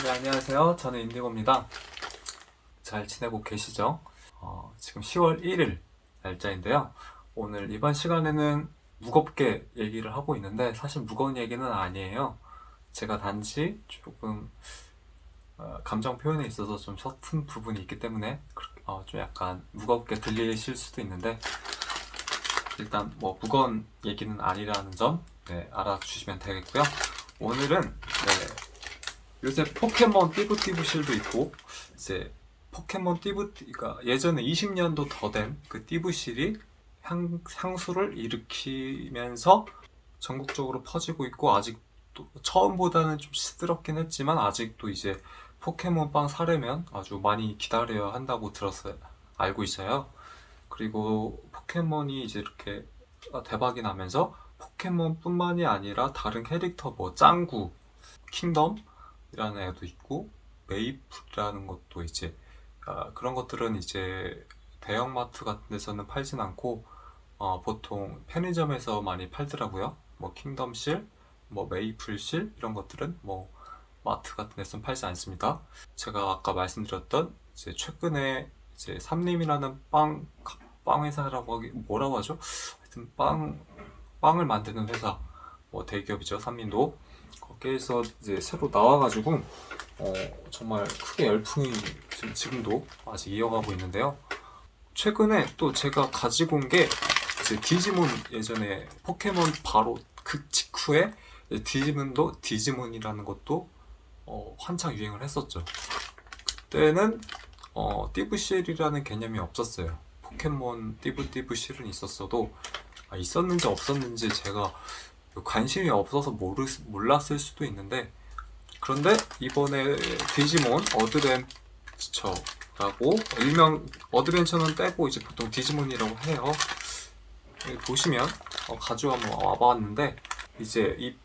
네, 안녕하세요. 저는 인디고입니다. 잘 지내고 계시죠? 지금 10월 1일 날짜인데요. 오늘 이번 시간에는 무겁게 얘기를 하고 있는데 사실 무거운 얘기는 아니에요. 제가 단지 조금 감정 표현에 있어서 좀 서툰 부분이 있기 때문에 좀 약간 무겁게 들리실 수도 있는데 일단 뭐 무거운 얘기는 아니라는 점 알아주시면 되겠고요. 오늘은 요새 포켓몬 띠부띠부실도 있고 이제 포켓몬 띠부띠가 예전에 20년도 더 된 그 띠부실이 향수를 일으키면서 전국적으로 퍼지고 있고 아직도 처음보다는 좀 시들었긴 했지만 아직도 이제 포켓몬빵 사려면 아주 많이 기다려야 한다고 들었어요. 알고 있어요. 그리고 포켓몬이 이제 이렇게 대박이 나면서 포켓몬뿐만이 아니라 다른 캐릭터 뭐 짱구, 킹덤이라는 애도 있고 메이플이라는 것도 이제 그런 것들은 이제 대형마트 같은 데서는 팔진 않고 보통 편의점에서 많이 팔더라고요. 뭐 킹덤실, 뭐 메이플실 이런 것들은 뭐 마트 같은 데서는 팔지 않습니다. 제가 아까 말씀드렸던 이제 최근에 이제 삼림이라는 빵 회사라고 하기 뭐라고 하죠? 하여튼 빵을 만드는 회사, 뭐 대기업이죠. 삼림도 거기에서 이제 새로 나와가지고 정말 크게 열풍이 지금도 아직 이어가고 있는데요. 최근에 또 제가 가지고 온 게 이제 디지몬, 예전에 포켓몬 바로 그 직후에 디지몬도 디지몬이라는 것도 한창 유행을 했었죠. 그때는 띠부실이라는 개념이 없었어요. 포켓몬 띠부실은 있었어도 있었는지 없었는지 제가 관심이 없어서 몰랐을 수도 있는데, 그런데 이번에 디지몬 어드벤처라고 일명 어드벤처는 떼고 이제 보통 디지몬이라고 해요. 여기 보시면 가지고 한번 와봤는데 이제 이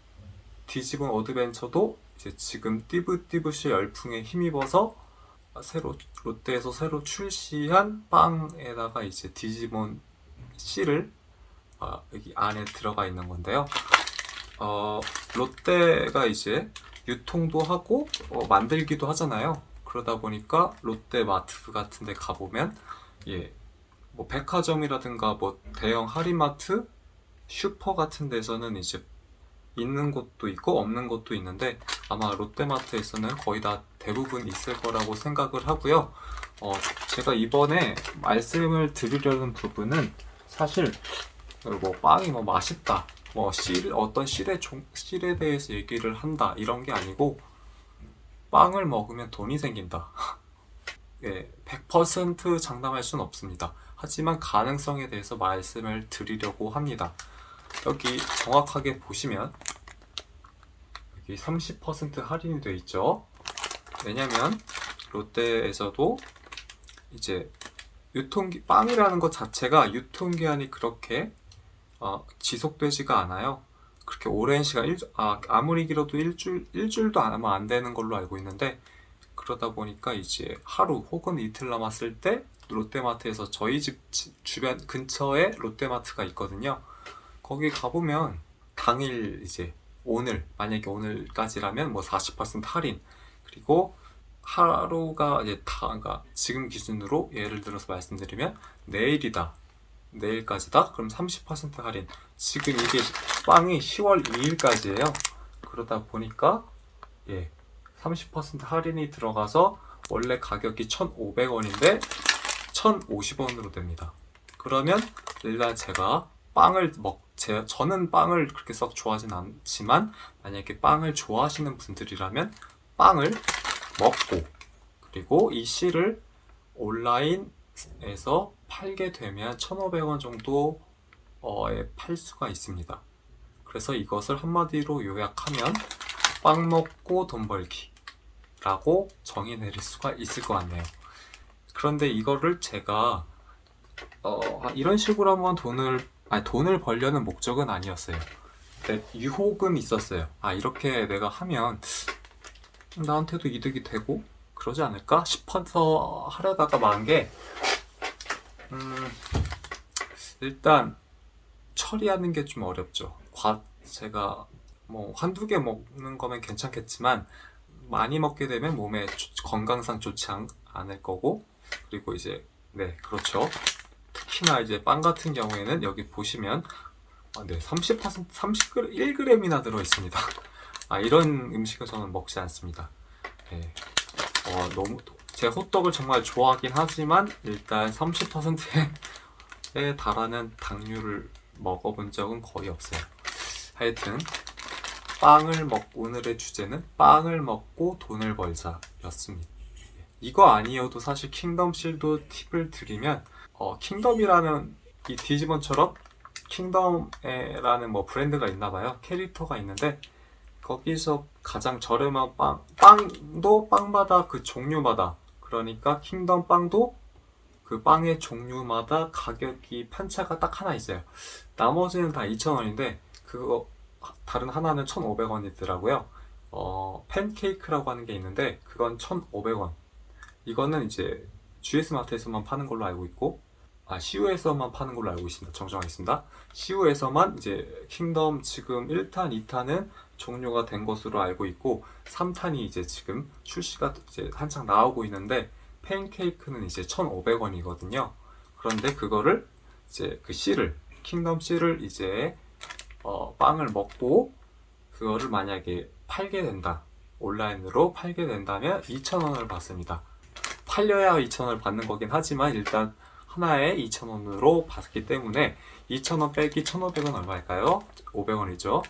디지몬 어드벤처도 이제 지금 띠부띠부실 열풍에 힘입어서 롯데에서 새로 출시한 빵에다가 이제 디지몬 씨를 여기 안에 들어가 있는 건데요. 롯데가 이제 유통도 하고 만들기도 하잖아요. 그러다 보니까 롯데마트 같은 데 가보면 뭐 백화점이라든가 뭐 대형 할인마트, 슈퍼 같은 데서는 이제 있는 곳도 있고 없는 곳도 있는데 아마 롯데마트에서는 거의 다 대부분 있을 거라고 생각을 하고요. 제가 이번에 말씀을 드리려는 부분은 사실 뭐 빵이 뭐 맛있다, 뭐 어떤 실에 대해서 얘기를 한다 이런 게 아니고 빵을 먹으면 돈이 생긴다. 100% 장담할 수는 없습니다. 하지만 가능성에 대해서 말씀을 드리려고 합니다. 여기 정확하게 보시면 여기 30% 할인이 되어 있죠. 왜냐면 롯데에서도 이제 빵이라는 것 자체가 유통기한이 그렇게 지속되지가 않아요. 그렇게 오랜 시간, 아무리 길어도 일주일도 아마 안 되는 걸로 알고 있는데, 그러다 보니까 이제 하루 혹은 이틀 남았을 때 롯데마트에서 저희 집 주변 근처에 롯데마트가 있거든요. 거기 가보면 당일 이제 만약에 오늘까지라면 뭐 40% 할인, 그리고 하루가 이제 그러니까 지금 기준으로 예를 들어서 말씀드리면 내일까지다? 그럼 30% 할인. 지금 이게 빵이 10월 2일까지예요. 그러다 보니까 30% 할인이 들어가서 원래 가격이 1,500원인데 1,050원으로 됩니다. 그러면 일단 저는 빵을 그렇게 썩 좋아하진 않지만 만약에 빵을 좋아하시는 분들이라면 빵을 먹고 그리고 이 씨를 온라인에서 팔게 되면 1,500원 정도에 팔 수가 있습니다. 그래서 이것을 한마디로 요약하면 빵 먹고 돈 벌기 라고 정의 내릴 수가 있을 것 같네요. 그런데 이거를 제가 이런 식으로 한번 돈을 벌려는 목적은 아니었어요. 근데 유혹은 있었어요. 이렇게 내가 하면 나한테도 이득이 되고 그러지 않을까 싶어서 하려다가 만 게, 일단 처리하는 게 좀 어렵죠. 제가 뭐 한두 개 먹는 거면 괜찮겠지만 많이 먹게 되면 몸에 건강상 좋지 않을 거고, 그리고 이제 네, 그렇죠. 특히나 이제 빵 같은 경우에는 여기 보시면 네, 30% 1g이나 들어 있습니다. 이런 음식을 저는 먹지 않습니다. 네. 너무 제 호떡을 정말 좋아하긴 하지만 일단 30%에 달하는 당류를 먹어본 적은 거의 없어요. 하여튼 오늘의 주제는 빵을 먹고 돈을 벌자였습니다. 이거 아니어도 사실 킹덤실도 팁을 드리면 킹덤이라는 이 디지몬처럼 킹덤이라는 뭐 브랜드가 있나봐요. 캐릭터가 있는데 거기서 가장 저렴한 빵도 빵마다 그 종류마다, 그러니까 킹덤 빵도 그 빵의 종류마다 가격이 편차가 딱 하나 있어요. 나머지는 다 2,000원인데 그거 다른 하나는 1,500원이더라고요. 팬케이크라고 하는 게 있는데 그건 1,500원. 이거는 이제 GS마트에서만 파는 걸로 알고 있고, CU에서만 파는 걸로 알고 있습니다. 정정하겠습니다. CU에서만 이제 킹덤 지금 1탄, 2탄은 종료가 된 것으로 알고 있고 3탄이 이제 지금 출시가 이제 한창 나오고 있는데 팬케이크는 이제 1,500원이거든요. 그런데 그거를 이제 그 킹덤 씨를 이제 빵을 먹고 그거를 만약에 팔게 된다, 온라인으로 팔게 된다면 2,000원을 받습니다. 팔려야 2,000원을 받는 거긴 하지만 일단 하나에 2,000원으로 받기 때문에 2,000원 빼기 1,500원 얼마일까요? 500원이죠.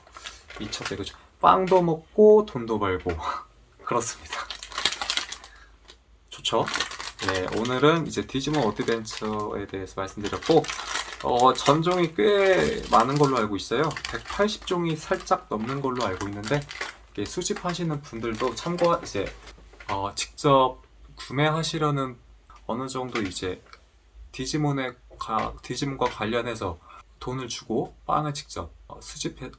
2,100원. 빵도 먹고 돈도 벌고 그렇습니다. 좋죠? 네, 오늘은 이제 디지몬 어드벤처에 대해서 말씀드렸고 전종이 꽤 많은 걸로 알고 있어요. 180종이 살짝 넘는 걸로 알고 있는데 수집하시는 분들도 이제 직접 구매하시려는 어느 정도 이제 디지몬과 관련해서 돈을 주고 빵을 직접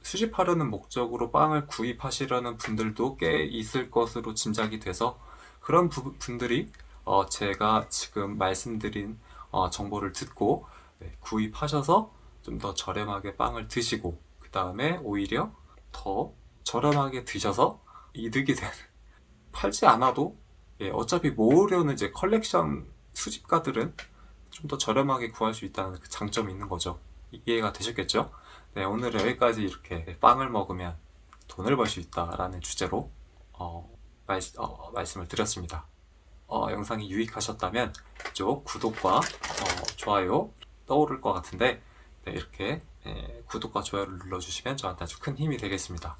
수집하려는 목적으로 빵을 구입하시려는 분들도 꽤 있을 것으로 짐작이 돼서 그런 분들이 제가 지금 말씀드린 정보를 듣고 구입하셔서 좀 더 저렴하게 빵을 드시고 그 다음에 오히려 더 저렴하게 드셔서 이득이 되는, 팔지 않아도 어차피 모으려는 이제 컬렉션 수집가들은 좀 더 저렴하게 구할 수 있다는 그 장점이 있는 거죠. 이해가 되셨겠죠? 네, 오늘은 여기까지 이렇게 빵을 먹으면 돈을 벌 수 있다라는 주제로 말씀을 드렸습니다. 영상이 유익하셨다면 이쪽 구독과 좋아요 떠오를 것 같은데, 네, 이렇게 구독과 좋아요를 눌러주시면 저한테 아주 큰 힘이 되겠습니다.